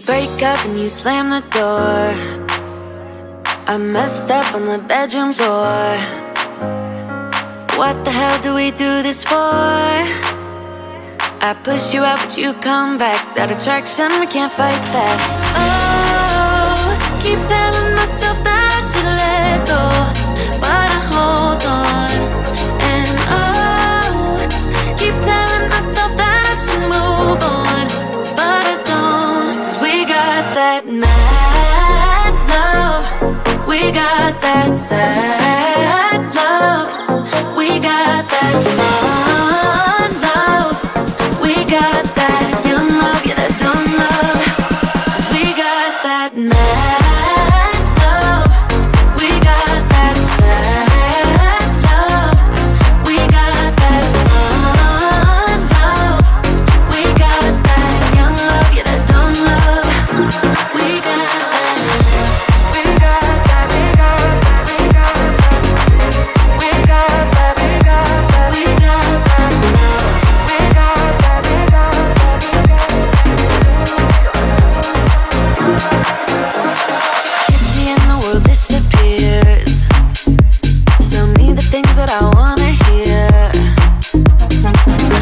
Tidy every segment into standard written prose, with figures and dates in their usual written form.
break up and you slam the door. I messed up on the bedroom floor. What the hell do we do this for? I push you out but you come back. That attraction, we can't fight that. Oh, keep telling myself that I should let go, but I hold on. And oh, keep telling myself that I should move on, but I don't. 'Cause we got that mad love, we got that sad love, we got that fun love, we got that young love, yeah, that dumb love. 'Cause we got that mad love, we got that sad love, we got that fun love, we got that young love, yeah, that dumb love. We got that. Kiss me and the world disappears. Tell me the things that I wanna hear.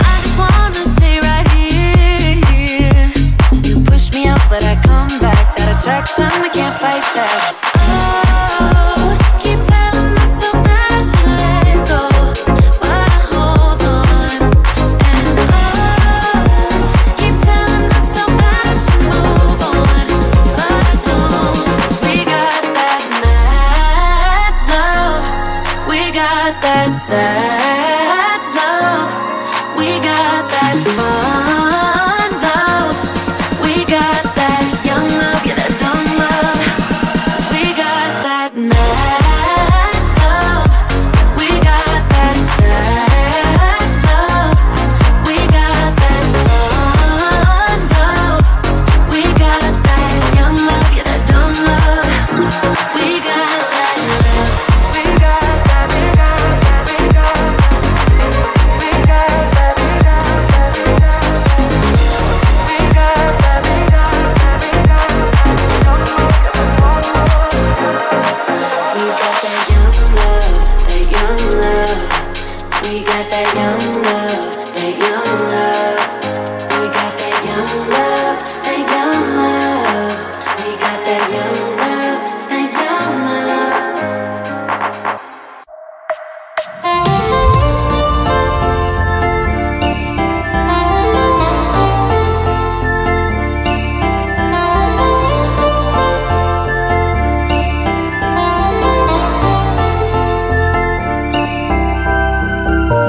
I just wanna stay right here. You push me out but I come back. That attraction, we can't fight that. Oh, keep telling myself that I should let go, but I hold on. And oh, keep telling myself that I should move on, but I don't. 'Cause we got that mad love, we got that sad love, we got that fun love, we got that young love, yeah, that dumb love. 'Cause we got that mad love, we got that sad love, we got that fun love, we got that young love, yeah, that dumb love. We got that love, we got that, we got that, we got that, we got that, we got that, we got that, we got that, we got that, we got that young love, that young love. We got that young love, that young love. We got that young love, that young love. We got that young love, that young love.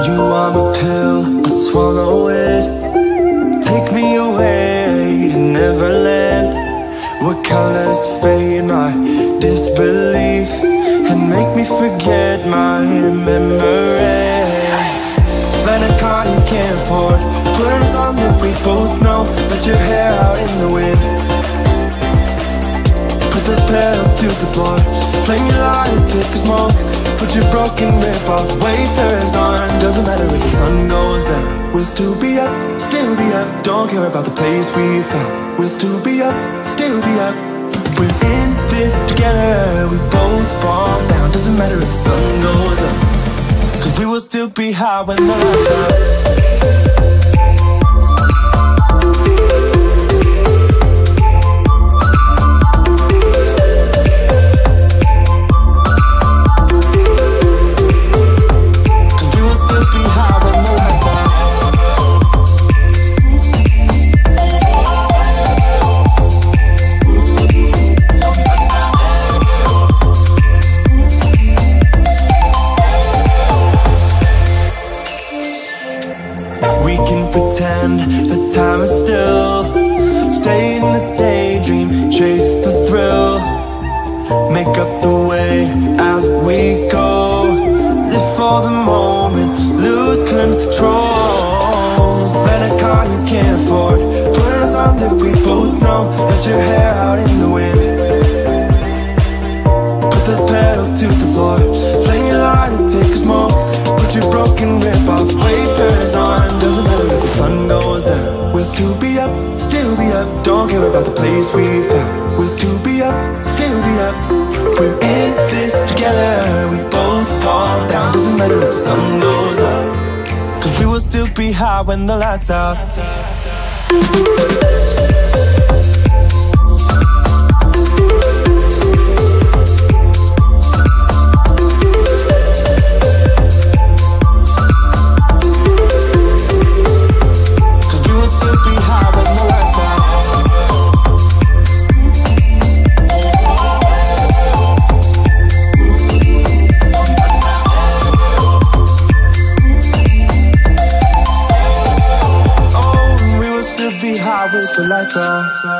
You are my pill, I swallow it. Take me away to Neverland, where colors fade my disbelief and make me forget my memories. Rent a car you can't afford, put on a song that we both know. Let your hair out in the wind, put the pedal to the floor. Flame your light, take a smoke. Put your broken rip-off wafers on. Doesn't matter if the sun goes down, we'll still be up, still be up. Don't care about the place we found, we'll still be up, still be up. We're in this together, we both fall down. Doesn't matter if the sun goes up, 'cause we will still be high when the lights out. We can pretend the time is still, stay in the daydream, chase the thrill, make up the way as we go, live for the moment, lose control. Rent a car you can't afford, put on a song that we both know. Let your hair out in the wind, put the pedal to the floor. Flame your light and take a smoke. Put Put your broken rip off, wafers on. Doesn't matter if the sun goes down, we'll still be up, still be up. Don't care about the place we found, we'll still be up, still be up. We're in this together, we both fall down. Doesn't matter if the sun goes up, cause we will still be high when the lights out. With the lights on.